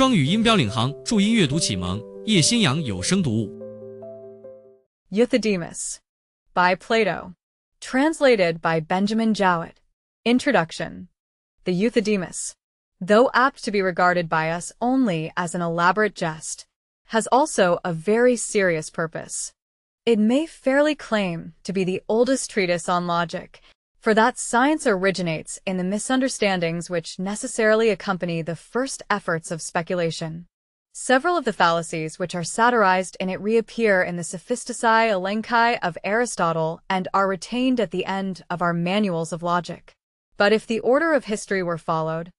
双语音标领航，注音阅读启蒙，叶兴阳有声读物。Euthydemus by Plato. Translated by Benjamin Jowett. Introduction. The Euthydemus, though apt to be regarded by us only as an elaborate jest, has also a very serious purpose. It may fairly claim to be the oldest treatise on logic, for that science originates in the misunderstandings which necessarily accompany the first efforts of speculation. Several of the fallacies which are satirized in it reappear in the Sophisticae Elenchi of Aristotle and are retained at the end of our manuals of logic. But if the order of history were followed,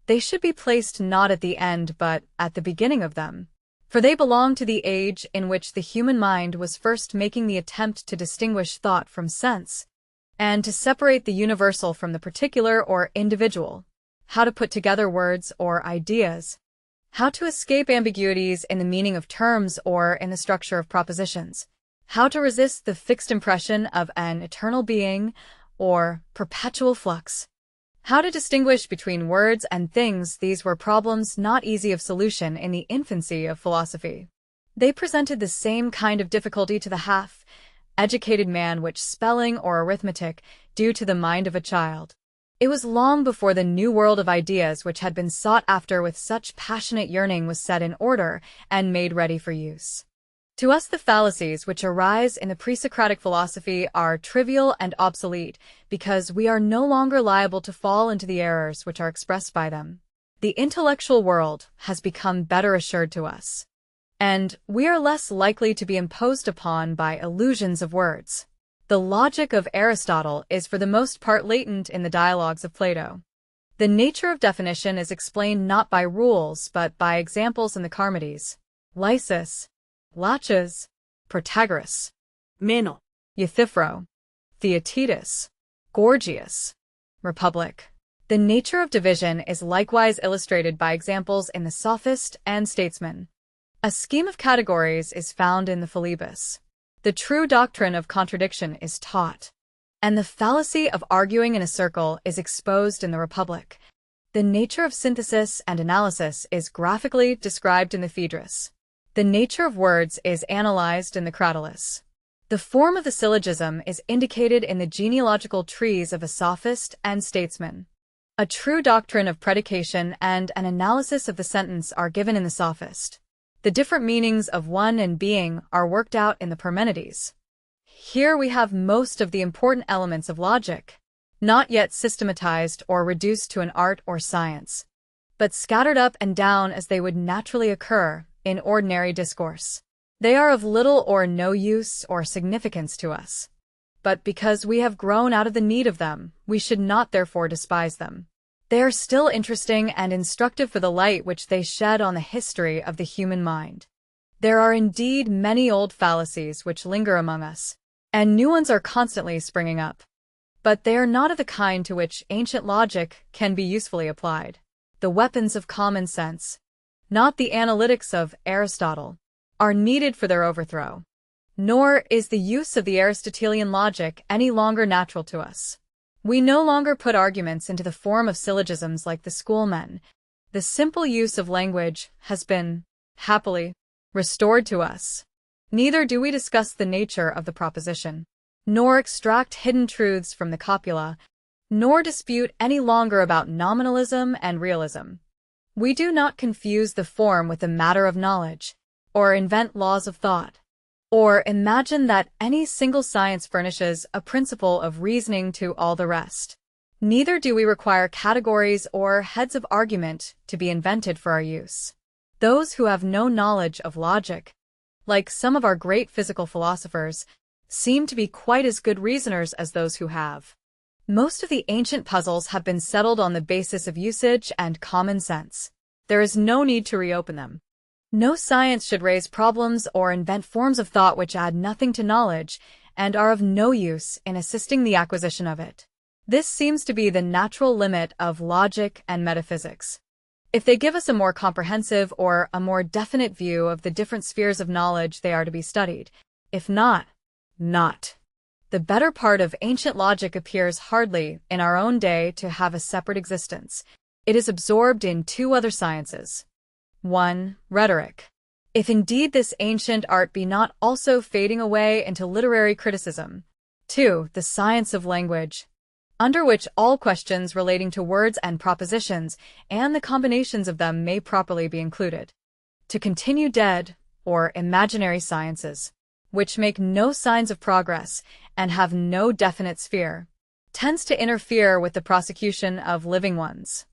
they should be placed not at the end but at the beginning of them, for they belong to the age in which the human mind was first making the attempt to distinguish thought from sense, and to separate the universal from the particular or individual, how to put together words or ideas, how to escape ambiguities in the meaning of terms or in the structure of propositions, how to resist the fixed impression of an eternal being or perpetual flux, how to distinguish between words and things. These were problems not easy of solution in the infancy of philosophy. They presented the same kind of difficulty to the half-educated man which spelling or arithmetic do to the mind of a child. It was long before the new world of ideas which had been sought after with such passionate yearning was set in order and made ready for use. To us the fallacies which arise in the pre-Socratic philosophy are trivial and obsolete because we are no longer liable to fall into the errors which are expressed by them. The intellectual world has become better assured to us, and we are less likely to be imposed upon by illusions of words. The logic of Aristotle is for the most part latent in the dialogues of Plato. The nature of definition is explained not by rules but by examples in the Charmides, Lysis, Laches, Protagoras, Meno, Euthyphro, Theaetetus, Gorgias, Republic. The nature of division is likewise illustrated by examples in the Sophist and Statesman. A scheme of categories is found in the Philebus. The true doctrine of contradiction is taught, and the fallacy of arguing in a circle is exposed in the Republic. The nature of synthesis and analysis is graphically described in the Phaedrus. The nature of words is analyzed in the Cratylus. The form of the syllogism is indicated in the genealogical trees of a sophist and statesman. A true doctrine of predication and an analysis of the sentence are given in the sophist. The different meanings of one and being are worked out in the Parmenides. Here we have most of the important elements of logic, not yet systematized or reduced to an art or science, but scattered up and down as they would naturally occur in ordinary discourse. They are of little or no use or significance to us, but because we have grown out of the need of them, we should not therefore despise them. They are still interesting and instructive for the light which they shed on the history of the human mind. There are indeed many old fallacies which linger among us, and new ones are constantly springing up. But they are not of the kind to which ancient logic can be usefully applied. The weapons of common sense, not the analytics of Aristotle, are needed for their overthrow. Nor is the use of the Aristotelian logic any longer natural to us. We no longer put arguments into the form of syllogisms like the schoolmen. The simple use of language has been, happily, restored to us. Neither do we discuss the nature of the proposition, nor extract hidden truths from the copula, nor dispute any longer about nominalism and realism. We do not confuse the form with the matter of knowledge, or invent laws of thought, or imagine that any single science furnishes a principle of reasoning to all the rest. Neither do we require categories or heads of argument to be invented for our use. Those who have no knowledge of logic, like some of our great physical philosophers, seem to be quite as good reasoners as those who have. Most of the ancient puzzles have been settled on the basis of usage and common sense. There is no need to reopen them. No science should raise problems or invent forms of thought which add nothing to knowledge and are of no use in assisting the acquisition of it. This seems to be the natural limit of logic and metaphysics. If they give us a more comprehensive or a more definite view of the different spheres of knowledge, they are to be studied. If not, not. The better part of ancient logic appears hardly, in our own day, to have a separate existence. It is absorbed in two other sciences. 1. Rhetoric. If indeed this ancient art be not also fading away into literary criticism. 2. The science of language, under which all questions relating to words and propositions and the combinations of them may properly be included. To continue dead, or imaginary sciences, which make no signs of progress and have no definite sphere, tends to interfere with the prosecution of living ones.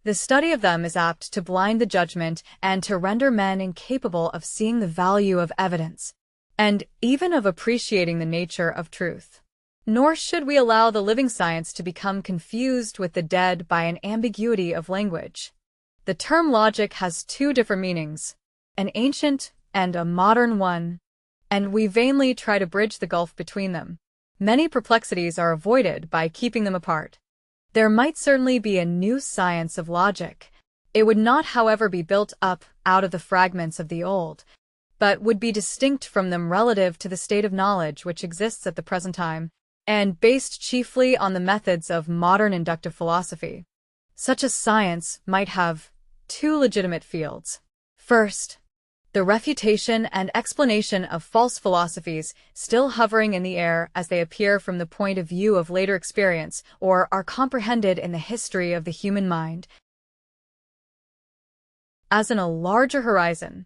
The study of them is apt to blind the judgment and to render men incapable of seeing the value of evidence, and even of appreciating the nature of truth. Nor should we allow the living science to become confused with the dead by an ambiguity of language. The term logic has two different meanings, an ancient and a modern one, and we vainly try to bridge the gulf between them. Many perplexities are avoided by keeping them apart. There might certainly be a new science of logic. It would not, however, be built up out of the fragments of the old, but would be distinct from them relative to the state of knowledge which exists at the present time, and based chiefly on the methods of modern inductive philosophy. Such a science might have two legitimate fields. First, the refutation and explanation of false philosophies still hovering in the air as they appear from the point of view of later experience or are comprehended in the history of the human mind as in a larger horizon.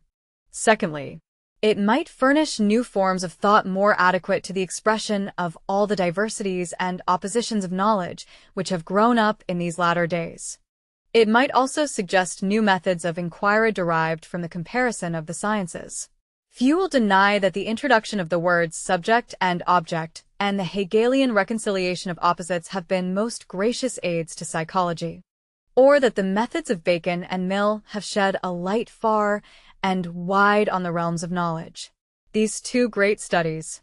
Secondly, it might furnish new forms of thought more adequate to the expression of all the diversities and oppositions of knowledge which have grown up in these latter days. It might also suggest new methods of inquiry derived from the comparison of the sciences. Few will deny that the introduction of the words subject and object and the Hegelian reconciliation of opposites have been most gracious aids to psychology, or that the methods of Bacon and Mill have shed a light far and wide on the realms of knowledge. These two great studies,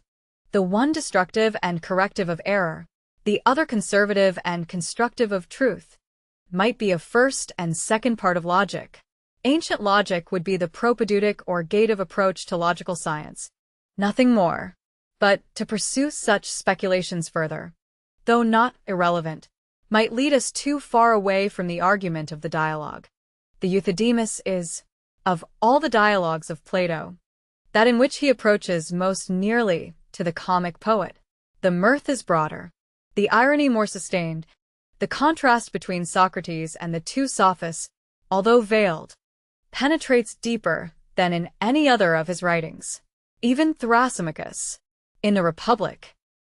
the one destructive and corrective of error, the other conservative and constructive of truth, might be a first and second part of logic. Ancient logic would be the propedeutic or gative approach to logical science, nothing more. But to pursue such speculations further, though not irrelevant, might lead us too far away from the argument of the dialogue. The Euthydemus is, of all the dialogues of Plato, that in which he approaches most nearly to the comic poet. The mirth is broader, the irony more sustained. The contrast between Socrates and the two sophists, although veiled, penetrates deeper than in any other of his writings. Even Thrasymachus, in the Republic,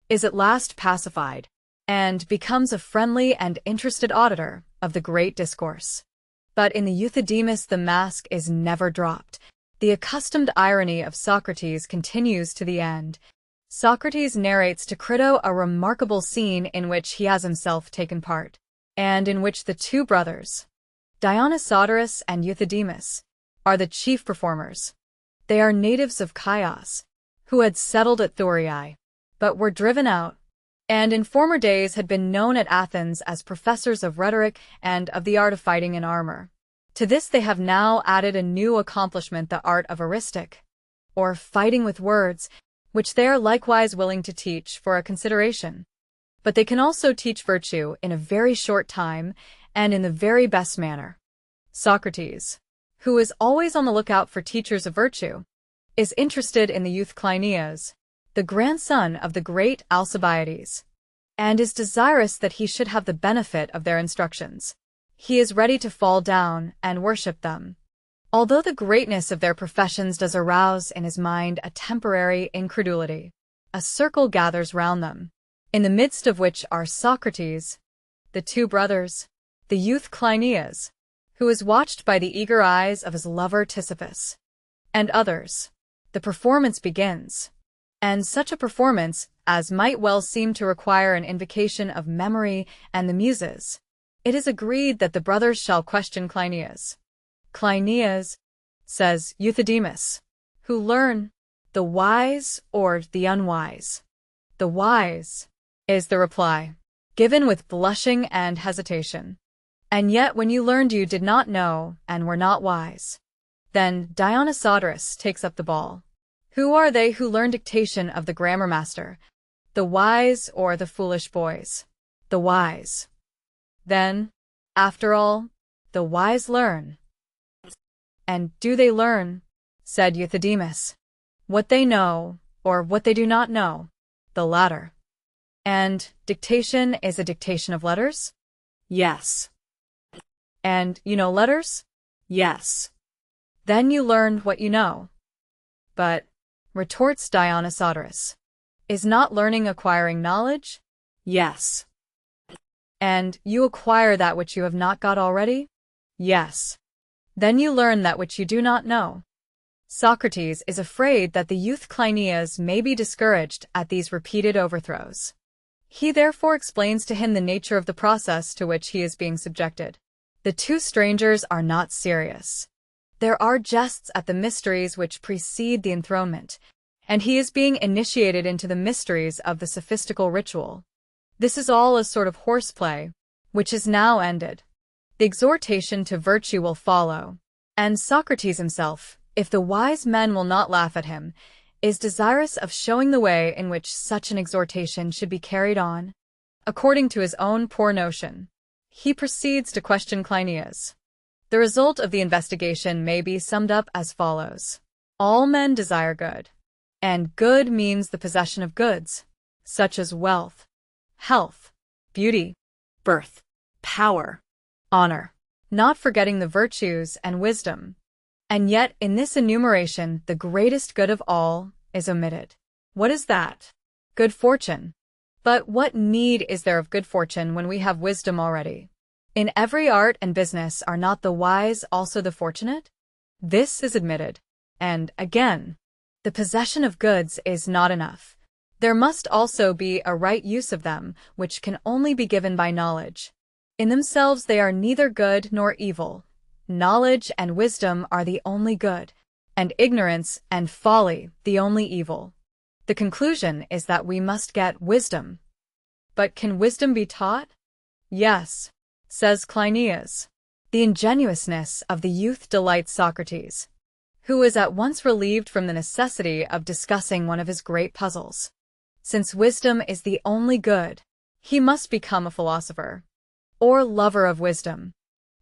is at last pacified, and becomes a friendly and interested auditor of the great discourse. But in the Euthydemus the mask is never dropped. The accustomed irony of Socrates continues to the end. Socrates narrates to Crito a remarkable scene in which he has himself taken part, and in which the two brothers, Dionysodorus and Euthydemus, are the chief performers. They are natives of Chios, who had settled at Thurii, but were driven out, and in former days had been known at Athens as professors of rhetoric and of the art of fighting in armor. To this they have now added a new accomplishment, the art of eristic, or fighting with words, which they are likewise willing to teach for a consideration. But they can also teach virtue in a very short time and in the very best manner. Socrates, who is always on the lookout for teachers of virtue, is interested in the youth Cleinias, the grandson of the great Alcibiades, and is desirous that he should have the benefit of their instructions. He is ready to fall down and worship them, although the greatness of their professions does arouse in his mind a temporary incredulity. A circle gathers round them, in the midst of which are Socrates, the two brothers, the youth Cleinias, who is watched by the eager eyes of his lover Tisiphus, and others. The performance begins, and such a performance as might well seem to require an invocation of memory and the muses. It is agreed that the brothers shall question Cleinias. Cleinias, says Euthydemus, who learn the wise or the unwise. The wise, is the reply, given with blushing and hesitation. And yet when you learned you did not know and were not wise. Then Dionysodorus takes up the ball. Who are they who learn dictation of the grammar master? The wise or the foolish boys? The wise. Then, after all, the wise learn. and do they learn, said Euthydemus. What they know, or what they do not know, the latter. And dictation is a dictation of letters? Yes. And you know letters? Yes. Then you learned what you know. But, retorts Dionysodorus, is not learning acquiring knowledge? Yes. And you acquire that which you have not got already? Yes. Then you learn that which you do not know. Socrates is afraid that the youth Cleinias may be discouraged at these repeated overthrows. He therefore explains to him the nature of the process to which he is being subjected. The two strangers are not serious. There are jests at the mysteries which precede the enthronement, and he is being initiated into the mysteries of the sophistical ritual. This is all a sort of horseplay, which is now ended. The exhortation to virtue will follow, and Socrates himself, if the wise men will not laugh at him, is desirous of showing the way in which such an exhortation should be carried on, according to his own poor notion. He proceeds to question Cleinias. The result of the investigation may be summed up as follows. All men desire good, and good means the possession of goods, such as wealth, health, beauty, birth, power, honor, not forgetting the virtues and wisdom. And yet, in this enumeration, the greatest good of all is omitted. What is that? Good fortune. But what need is there of good fortune when we have wisdom already? In every art and business are not the wise also the fortunate? This is admitted. And, again, the possession of goods is not enough. There must also be a right use of them, which can only be given by knowledge. In themselves they are neither good nor evil. Knowledge and wisdom are the only good, and ignorance and folly the only evil. The conclusion is that we must get wisdom. But can wisdom be taught? Yes, says Cleinias. The ingenuousness of the youth delights Socrates, who is at once relieved from the necessity of discussing one of his great puzzles. Since wisdom is the only good, he must become a philosopher, or lover of wisdom.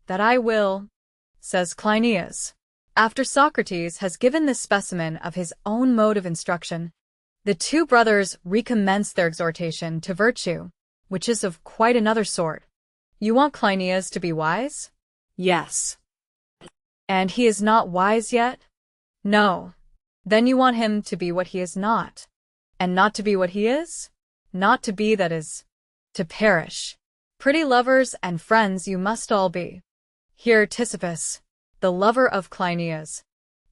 That I will, says Cleinias. After Socrates has given this specimen of his own mode of instruction, the two brothers recommence their exhortation to virtue, which is of quite another sort. You want Cleinias to be wise? Yes. And he is not wise yet? No. Then you want him to be what he is not. And not to be what he is? Not to be, that is, to perish. Pretty lovers and friends you must all be. Here Ctesippus, the lover of Cleinias,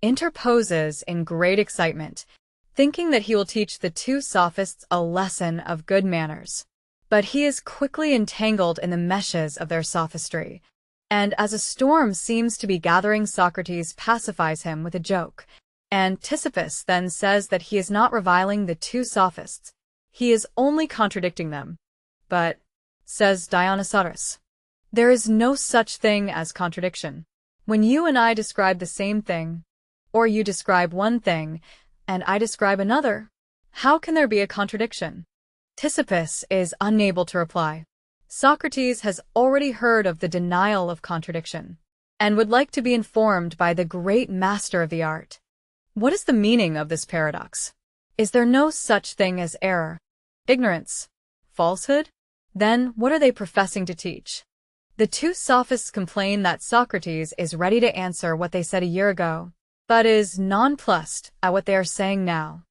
interposes in great excitement, thinking that he will teach the two sophists a lesson of good manners. But he is quickly entangled in the meshes of their sophistry, and as a storm seems to be gathering, Socrates pacifies him with a joke, and Ctesippus then says that he is not reviling the two sophists, he is only contradicting them. But, says Dionysodorus, there is no such thing as contradiction. When you and I describe the same thing, or you describe one thing, and I describe another, how can there be a contradiction? Ctesippus is unable to reply. Socrates has already heard of the denial of contradiction, and would like to be informed by the great master of the art. What is the meaning of this paradox? Is there no such thing as error, ignorance, falsehood? Then what are they professing to teach? The two sophists complain that Socrates is ready to answer what they said a year ago, but is nonplussed at what they are saying now.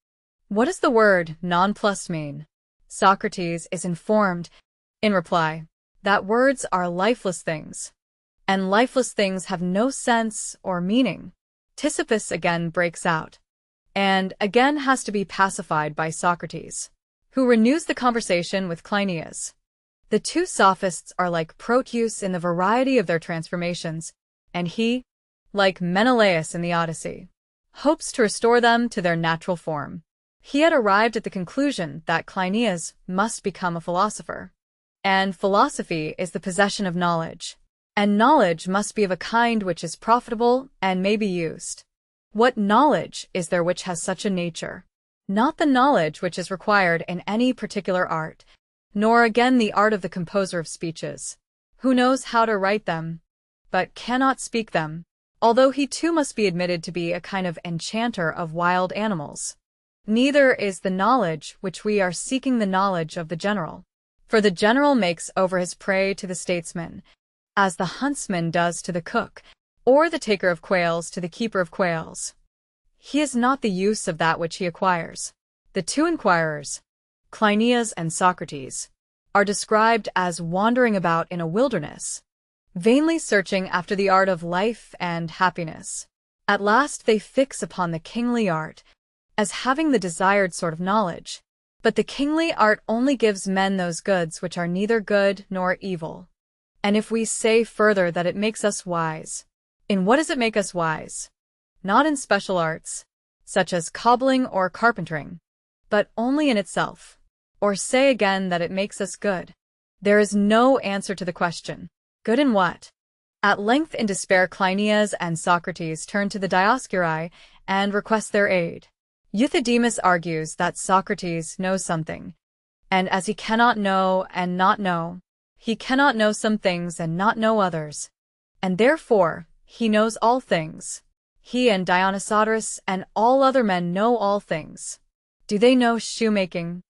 What does the word nonplussed mean? Socrates is informed, in reply, that words are lifeless things, and lifeless things have no sense or meaning. Ctesippus again breaks out, and again has to be pacified by Socrates, who renews the conversation with Cleinias. The two sophists are like Proteus in the variety of their transformations, and he, like Menelaus in the Odyssey, hopes to restore them to their natural form. He had arrived at the conclusion that Cleinias must become a philosopher, and philosophy is the possession of knowledge, and knowledge must be of a kind which is profitable and may be used. What knowledge is there which has such a nature? Not the knowledge which is required in any particular art, nor again the art of the composer of speeches, who knows how to write them, but cannot speak them, although he too must be admitted to be a kind of enchanter of wild animals. Neither is the knowledge which we are seeking the knowledge of the general. For the general makes over his prey to the statesman, as the huntsman does to the cook, or the taker of quails to the keeper of quails. He is not the use of that which he acquires. The two inquirers, Cleinias and Socrates, are described as wandering about in a wilderness, vainly searching after the art of life and happiness. At last they fix upon the kingly art, as having the desired sort of knowledge. But the kingly art only gives men those goods which are neither good nor evil. And if we say further that it makes us wise, in what does it make us wise? Not in special arts, such as cobbling or carpentering, but only in itself. Or say again that it makes us good. There is no answer to the question. Good in what? At length in despair Cleinias and Socrates turn to the Dioscuri and request their aid. Euthydemus argues that Socrates knows something, and as he cannot know and not know, he cannot know some things and not know others, and therefore he knows all things. He and Dionysodorus and all other men know all things. Do they know shoemaking,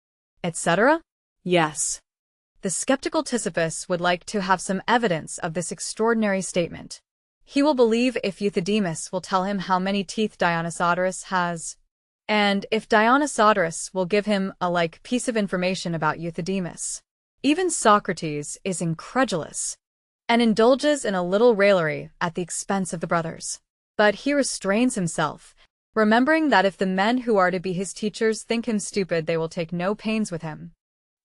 etc.? Yes. The skeptical Ctesippus would like to have some evidence of this extraordinary statement. He will believe if Euthydemus will tell him how many teeth Dionysodorus has, and if Dionysodorus will give him a like piece of information about Euthydemus. Even Socrates is incredulous, and indulges in a little raillery at the expense of the brothers. But he restrains himself, remembering that if the men who are to be his teachers think him stupid, they will take no pains with him.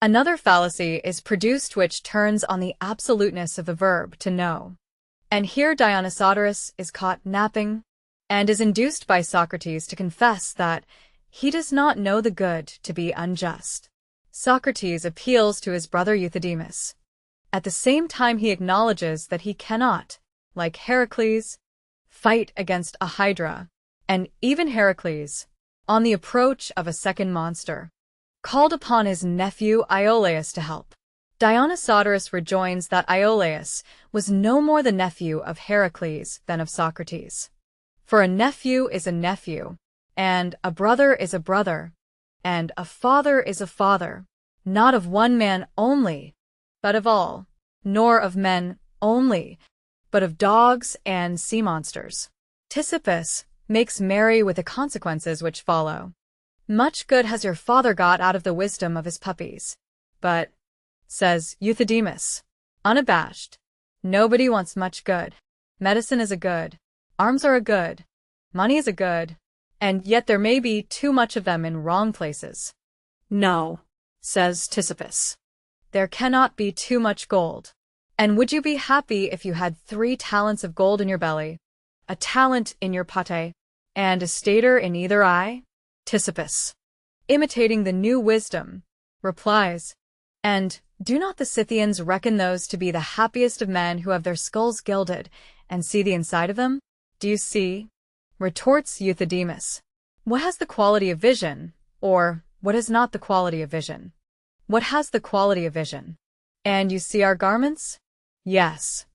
Another fallacy is produced which turns on the absoluteness of the verb to know. And here Dionysodorus is caught napping, and is induced by Socrates to confess that he does not know the good to be unjust. Socrates appeals to his brother Euthydemus. At the same time he acknowledges that he cannot, like Heracles, fight against a hydra, and even Heracles, on the approach of a second monster, called upon his nephew Iolaus to help. Dionysodorus rejoins that Iolaus was no more the nephew of Heracles than of Socrates. For a nephew is a nephew, and a brother is a brother, and a father is a father, not of one man only, but of all, nor of men only, but of dogs and sea monsters. Ctesippus makes merry with the consequences which follow. Much good has your father got out of the wisdom of his puppies. But, says Euthydemus, unabashed, nobody wants much good. Medicine is a good. Arms are a good, money is a good, and yet there may be too much of them in wrong places. No, says Ctesippus, there cannot be too much gold. And would you be happy if you had 3 talents of gold in your belly, a talent in your pate, and a stater in either eye? Ctesippus, imitating the new wisdom, replies, and do not the Scythians reckon those to be the happiest of men who have their skulls gilded and see the inside of them? Do you see? Retorts Euthydemus. What has the quality of vision, or what has not the quality of vision? What has the quality of vision? And you see our garments? Yes.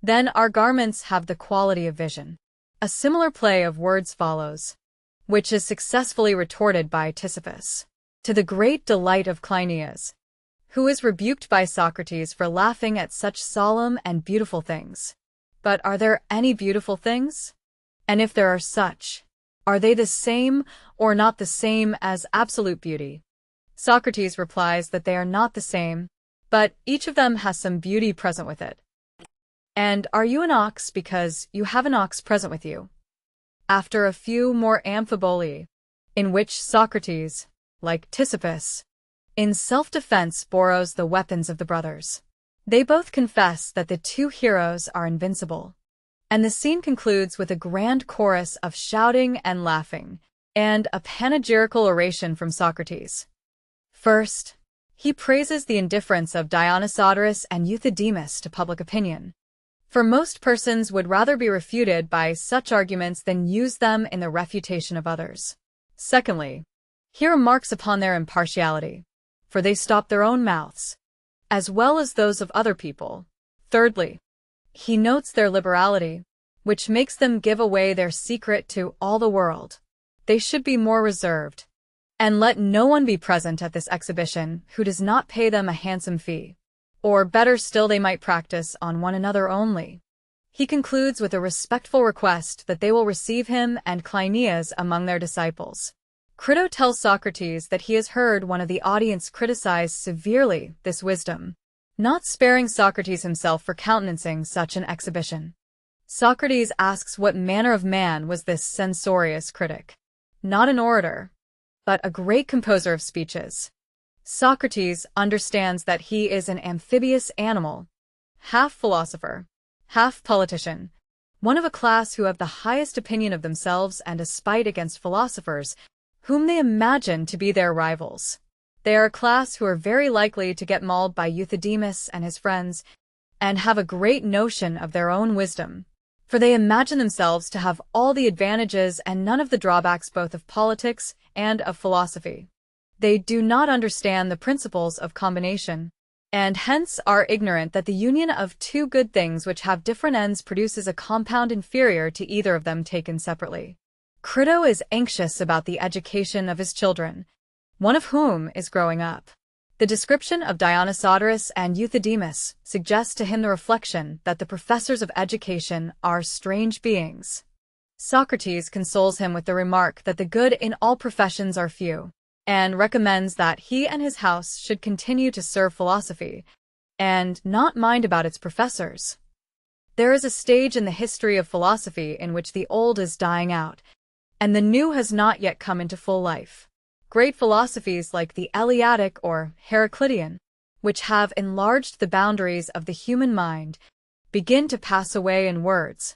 Then our garments have the quality of vision. A similar play of words follows, which is successfully retorted by Ctesippus, to the great delight of Cleinias, who is rebuked by Socrates for laughing at such solemn and beautiful things. But are there any beautiful things? And if there are such, are they the same or not the same as absolute beauty? Socrates replies that they are not the same, but each of them has some beauty present with it. And are you an ox because you have an ox present with you? After a few more amphiboly, in which Socrates, like Ctesippus, in self-defense borrows the weapons of the brothers. They both confess that the two heroes are invincible, and the scene concludes with a grand chorus of shouting and laughing, and a panegyrical oration from Socrates. First, he praises the indifference of Dionysodorus and Euthydemus to public opinion, for most persons would rather be refuted by such arguments than use them in the refutation of others. Secondly, he remarks upon their impartiality, for they stop their own mouths, as well as those of other people. Thirdly, he notes their liberality, which makes them give away their secret to all the world. They should be more reserved. And let no one be present at this exhibition who does not pay them a handsome fee. Or better still, they might practice on one another only. He concludes with a respectful request that they will receive him and Cleinias among their disciples. Crito tells Socrates that he has heard one of the audience criticize severely this wisdom, not sparing Socrates himself for countenancing such an exhibition. Socrates asks what manner of man was this censorious critic. Not an orator, but a great composer of speeches. Socrates understands that he is an amphibious animal, half philosopher, half politician, one of a class who have the highest opinion of themselves and a spite against philosophers, whom they imagine to be their rivals. They are a class who are very likely to get mauled by Euthydemus and his friends, and have a great notion of their own wisdom, for they imagine themselves to have all the advantages and none of the drawbacks both of politics and of philosophy. They do not understand the principles of combination, and hence are ignorant that the union of two good things which have different ends produces a compound inferior to either of them taken separately. Crito is anxious about the education of his children, one of whom is growing up. The description of Dionysodorus and Euthydemus suggests to him the reflection that the professors of education are strange beings. Socrates consoles him with the remark that the good in all professions are few, and recommends that he and his house should continue to serve philosophy, and not mind about its professors. There is a stage in the history of philosophy in which the old is dying out, and the new has not yet come into full life. Great philosophies like the Eleatic or Heraclitean, which have enlarged the boundaries of the human mind, begin to pass away in words.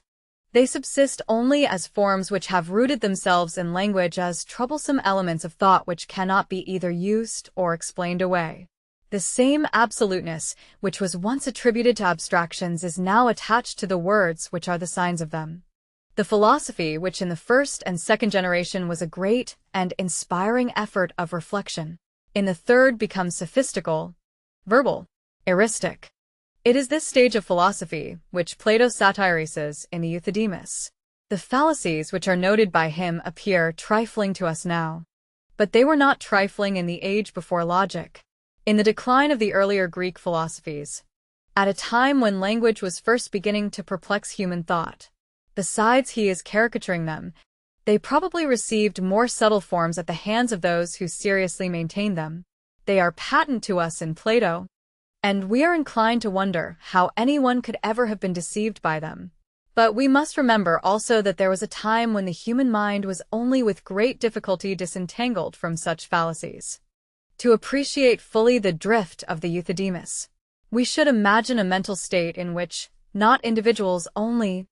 They subsist only as forms which have rooted themselves in language as troublesome elements of thought which cannot be either used or explained away. The same absoluteness which was once attributed to abstractions is now attached to the words which are the signs of them. The philosophy which in the first and second generation was a great and inspiring effort of reflection, in the third becomes sophistical, verbal, eristic. It is this stage of philosophy which Plato satirizes in the Euthydemus. The fallacies which are noted by him appear trifling to us now, but they were not trifling in the age before logic, in the decline of the earlier Greek philosophies, at a time when language was first beginning to perplex human thought. Besides, he is caricaturing them. They probably received more subtle forms at the hands of those who seriously maintained them. They are patent to us in Plato, and we are inclined to wonder how anyone could ever have been deceived by them. But we must remember also that there was a time when the human mind was only with great difficulty disentangled from such fallacies. To appreciate fully the drift of the Euthydemus, we should imagine a mental state in which, not individuals only,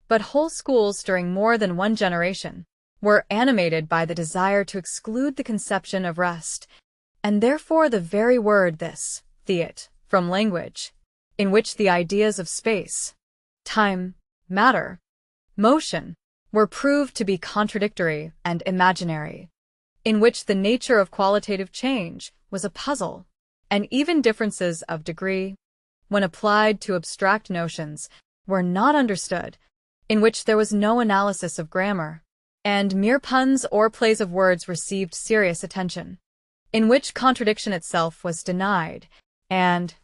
but whole schools during more than one generation, were animated by the desire to exclude the conception of rest, and therefore the very word this, theat, from language, in which the ideas of space, time, matter, motion, were proved to be contradictory and imaginary, in which the nature of qualitative change was a puzzle, and even differences of degree, when applied to abstract notions, were not understood, in which there was no analysis of grammar, and mere puns or plays of words received serious attention, in which contradiction itself was denied, and,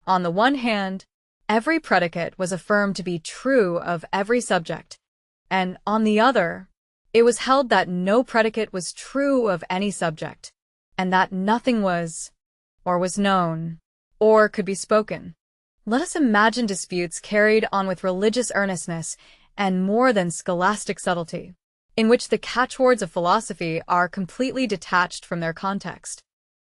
on the one hand, every predicate was affirmed to be true of every subject, and, on the other, it was held that no predicate was true of any subject, and that nothing was, or was known, or could be spoken. Let us imagine disputes carried on with religious earnestness and more than scholastic subtlety, in which the catchwords of philosophy are completely detached from their context.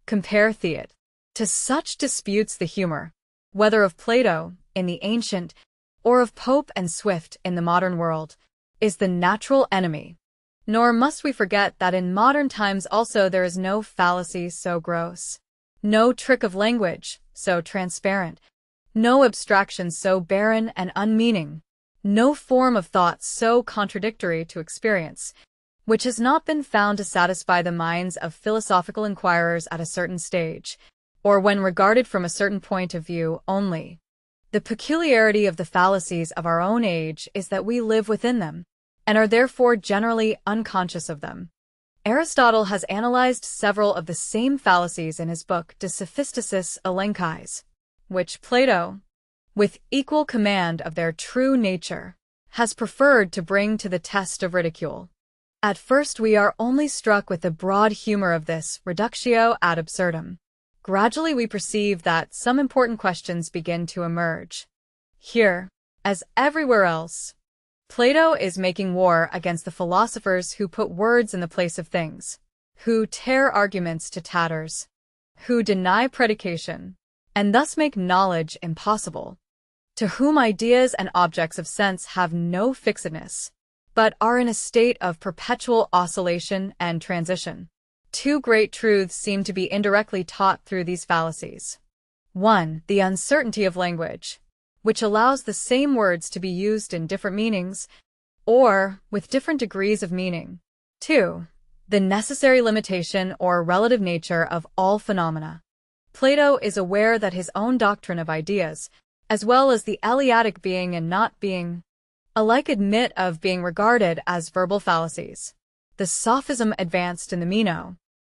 Compare theat. To such disputes the humor, whether of Plato, in the ancient, or of Pope and Swift in the modern world, is the natural enemy. Nor must we forget that in modern times also there is no fallacy so gross, no trick of language so transparent, no abstraction so barren and unmeaning, no form of thought so contradictory to experience, which has not been found to satisfy the minds of philosophical inquirers at a certain stage, or when regarded from a certain point of view only. The peculiarity of the fallacies of our own age is that we live within them, and are therefore generally unconscious of them. Aristotle has analyzed several of the same fallacies in his book De Sophisticis Elenchis, which Plato, with equal command of their true nature, has preferred to bring to the test of ridicule. At first we are only struck with the broad humor of this reductio ad absurdum. Gradually we perceive that some important questions begin to emerge. Here, as everywhere else, Plato is making war against the philosophers who put words in the place of things, who tear arguments to tatters, who deny predication, and thus make knowledge impossible, to whom ideas and objects of sense have no fixedness, but are in a state of perpetual oscillation and transition. Two great truths seem to be indirectly taught through these fallacies. 1. The uncertainty of language, which allows the same words to be used in different meanings, or with different degrees of meaning. 2. The necessary limitation or relative nature of all phenomena. Plato is aware that his own doctrine of ideas, as well as the Eleatic being and not being, alike admit of being regarded as verbal fallacies. The sophism advanced in the Meno,